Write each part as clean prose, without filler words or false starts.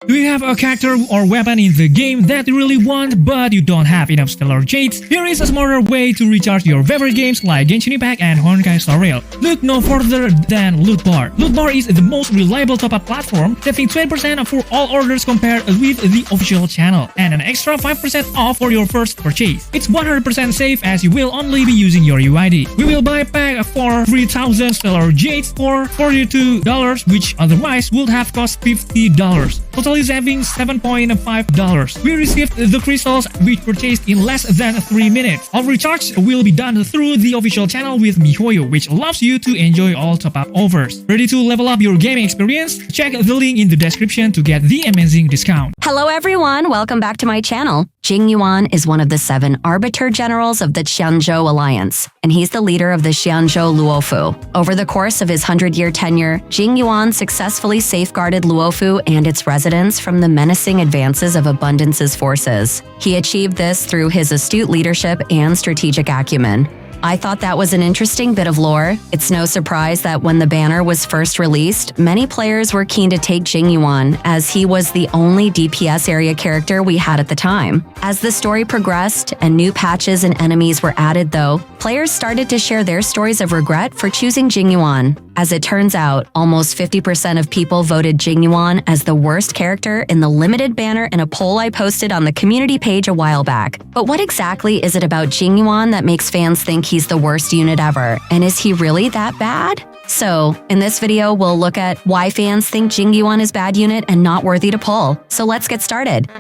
Do you have a character or weapon in the game that you really want, but you don't have enough stellar jades? Here is a smarter way to recharge your favorite games like Genshin Impact and Honkai Star Rail. Look no further than Loot Bar. Loot Bar is the most reliable top-up platform, saving 20% for all orders compared with the official channel, and an extra 5% off for your first purchase. It's 100% safe as you will only be using your UID. We will buy a pack for 3,000 stellar jades for $42, which otherwise would have cost $50. Totally saving $7.5. We received the crystals we purchased in less than 3 minutes. All recharge will be done through the official channel with MiHoYo, which allows you to enjoy all top-up offers. Ready to level up your gaming experience? Check the link in the description to get the amazing discount. Hello everyone, welcome back to my channel. Jing Yuan is one of the 7 Arbiter-Generals of the Xianzhou Alliance, and he's the leader of the Xianzhou Luofu. Over the course of his 100-year tenure, Jing Yuan successfully safeguarded Luofu and its residents from the menacing advances of Abundance's forces. He achieved this through his astute leadership and strategic acumen. I thought that was an interesting bit of lore. It's no surprise that when the banner was first released, many players were keen to take Jing Yuan, as he was the only DPS area character we had at the time. As the story progressed and new patches and enemies were added though, players started to share their stories of regret for choosing Jing Yuan. As it turns out, almost 50% of people voted Jing Yuan as the worst character in the limited banner in a poll I posted on the community page a while back. But what exactly is it about Jing Yuan that makes fans think he's the worst unit ever? And is he really that bad? So, in this video, we'll look at why fans think Jing Yuan is bad unit and not worthy to pull. So let's get started.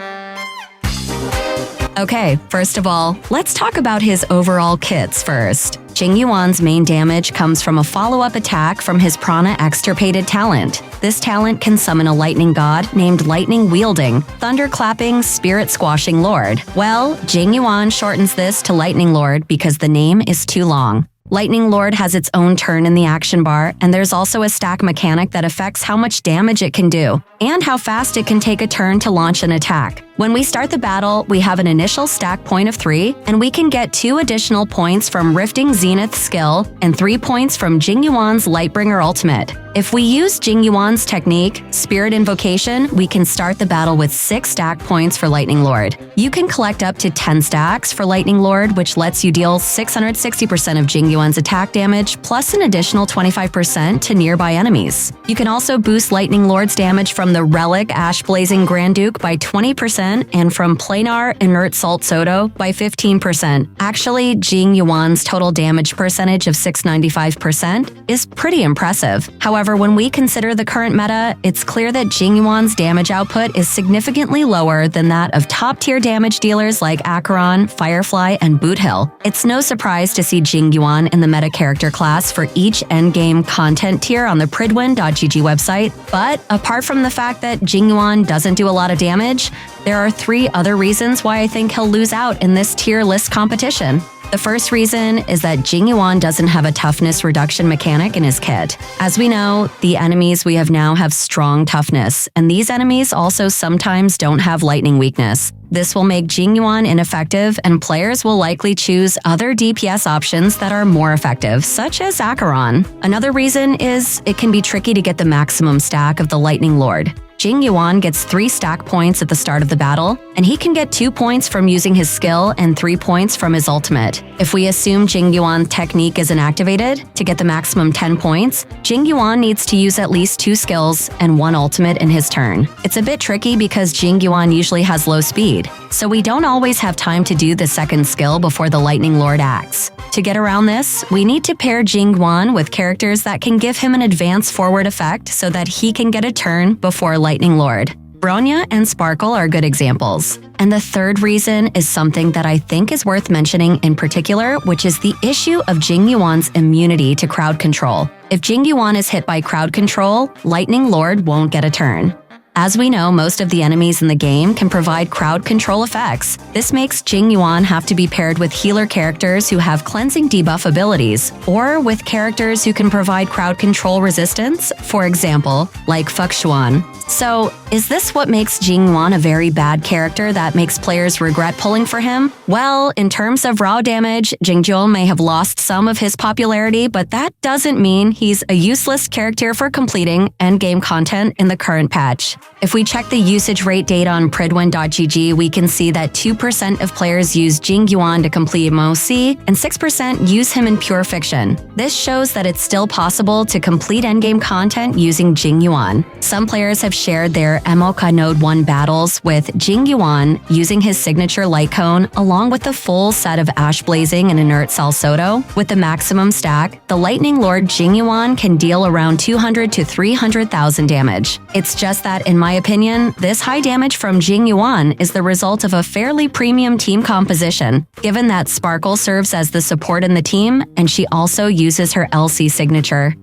Okay, first of all, let's talk about his overall kits first. Jing Yuan's main damage comes from a follow-up attack from his Prana Extirpated talent. This talent can summon a lightning god named Lightning Wielding, Thunder Clapping, Spirit Squashing Lord. Well, Jing Yuan shortens this to Lightning Lord because the name is too long. Lightning Lord has its own turn in the action bar, and there's also a stack mechanic that affects how much damage it can do, and how fast it can take a turn to launch an attack. When we start the battle, we have an initial stack point of 3, and we can get 2 additional points from Rifting Zenith's skill and 3 points from Jing Yuan's Lightbringer ultimate. If we use Jing Yuan's technique, Spirit Invocation, we can start the battle with 6 stack points for Lightning Lord. You can collect up to 10 stacks for Lightning Lord, which lets you deal 660% of Jing Yuan's attack damage, plus an additional 25% to nearby enemies. You can also boost Lightning Lord's damage from the Relic Ash Blazing Grand Duke by 20%, and from Planar Inert Salt Soto by 15%. Actually, Jing Yuan's total damage percentage of 695% is pretty impressive. However, when we consider the current meta, it's clear that Jing Yuan's damage output is significantly lower than that of top-tier damage dealers like Acheron, Firefly, and Boothill. It's no surprise to see Jing Yuan in the meta character class for each endgame content tier on the pridwin.gg website, but apart from the fact that Jing Yuan doesn't do a lot of damage, there are 3 other reasons why I think he'll lose out in this tier list competition. The first reason is that Jing Yuan doesn't have a toughness reduction mechanic in his kit. As we know, the enemies we have now have strong toughness, and these enemies also sometimes don't have lightning weakness. This will make Jing Yuan ineffective, and players will likely choose other DPS options that are more effective, such as Acheron. Another reason is it can be tricky to get the maximum stack of the Lightning Lord. Jing Yuan gets 3 stack points at the start of the battle, and he can get 2 points from using his skill and 3 points from his ultimate. If we assume Jing Yuan's technique isn't activated, to get the maximum 10 points, Jing Yuan needs to use at least 2 skills and 1 ultimate in his turn. It's a bit tricky because Jing Yuan usually has low speed, so we don't always have time to do the second skill before the Lightning Lord acts. To get around this, we need to pair Jing Yuan with characters that can give him an advance forward effect so that he can get a turn before Lightning Lord. Bronya and Sparkle are good examples. And the third reason is something that I think is worth mentioning in particular, which is the issue of Jing Yuan's immunity to crowd control. If Jing Yuan is hit by crowd control, Lightning Lord won't get a turn. As we know, most of the enemies in the game can provide crowd control effects. This makes Jing Yuan have to be paired with healer characters who have cleansing debuff abilities, or with characters who can provide crowd control resistance, for example, like Fuxuan. So, is this what makes Jing Yuan a very bad character that makes players regret pulling for him? Well, in terms of raw damage, Jingyuan may have lost some of his popularity, but that doesn't mean he's a useless character for completing endgame content in the current patch. If we check the usage rate data on pridwin.gg, we can see that 2% of players use Jing Yuan to complete MOC, and 6% use him in pure fiction. This shows that it's still possible to complete endgame content using Jing Yuan. Some players have shared their Emoka Node 1 battles with Jing Yuan using his signature light cone along with the full set of Ash Blazing and Inert Salsodo. With the maximum stack, the Lightning Lord Jing Yuan can deal around 200 to 300,000 damage. It's just that, in my opinion, this high damage from Jing Yuan is the result of a fairly premium team composition, given that Sparkle serves as the support in the team and she also uses her LC signature.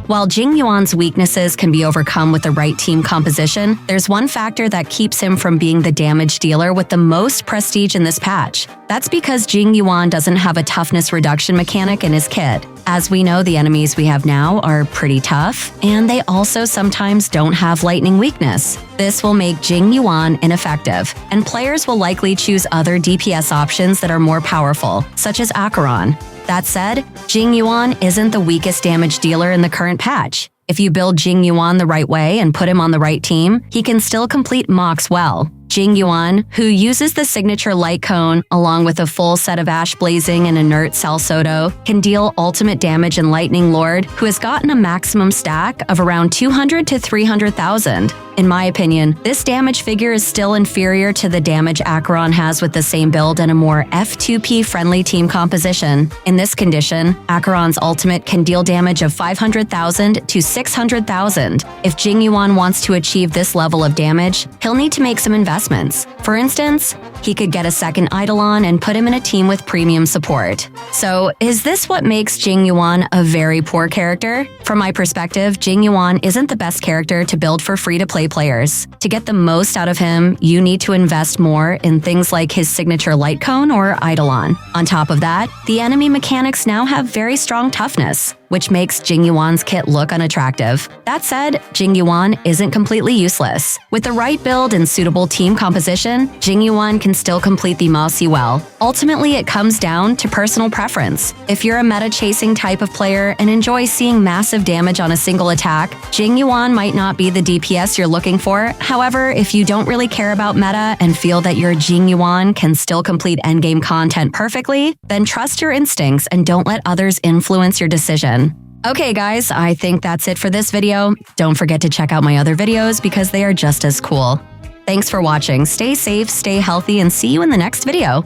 While Jing Yuan's weaknesses can be overcome with the right team composition, there's one factor that keeps him from being the damage dealer with the most prestige in this patch. That's because Jing Yuan doesn't have a toughness reduction mechanic in his kit. As we know, the enemies we have now are pretty tough, and they also sometimes don't have lightning weakness. This will make Jing Yuan ineffective, and players will likely choose other DPS options that are more powerful, such as Acheron. That said, Jing Yuan isn't the weakest damage dealer in the current patch. If you build Jing Yuan the right way and put him on the right team, he can still complete mocks well. Jing Yuan, who uses the signature light cone along with a full set of Ash Blazing and Inert Salsodo, can deal ultimate damage in Lightning Lord, who has gotten a maximum stack of around 200 to 300,000. In my opinion, this damage figure is still inferior to the damage Acheron has with the same build and a more F2P-friendly team composition. In this condition, Acheron's ultimate can deal damage of 500,000 to 600,000. If Jing Yuan wants to achieve this level of damage, he'll need to make some investments. For instance, he could get a second Eidolon and put him in a team with premium support. So, is this what makes Jing Yuan a very poor character? From my perspective, Jing Yuan isn't the best character to build for free-to-play players. To get the most out of him, you need to invest more in things like his signature light cone or Eidolon. On top of that, the enemy mechanics now have very strong toughness, which makes Jing Yuan's kit look unattractive. That said, Jing Yuan isn't completely useless. With the right build and suitable team composition, Jing Yuan can still complete the Mousy well. Ultimately, it comes down to personal preference. If you're a meta-chasing type of player and enjoy seeing massive damage on a single attack, Jing Yuan might not be the DPS you're looking for. However, if you don't really care about meta and feel that your Jing Yuan can still complete endgame content perfectly, then trust your instincts and don't let others influence your decision. Okay guys, I think that's it for this video. Don't forget to check out my other videos because they are just as cool. Thanks for watching, stay safe, stay healthy, and see you in the next video.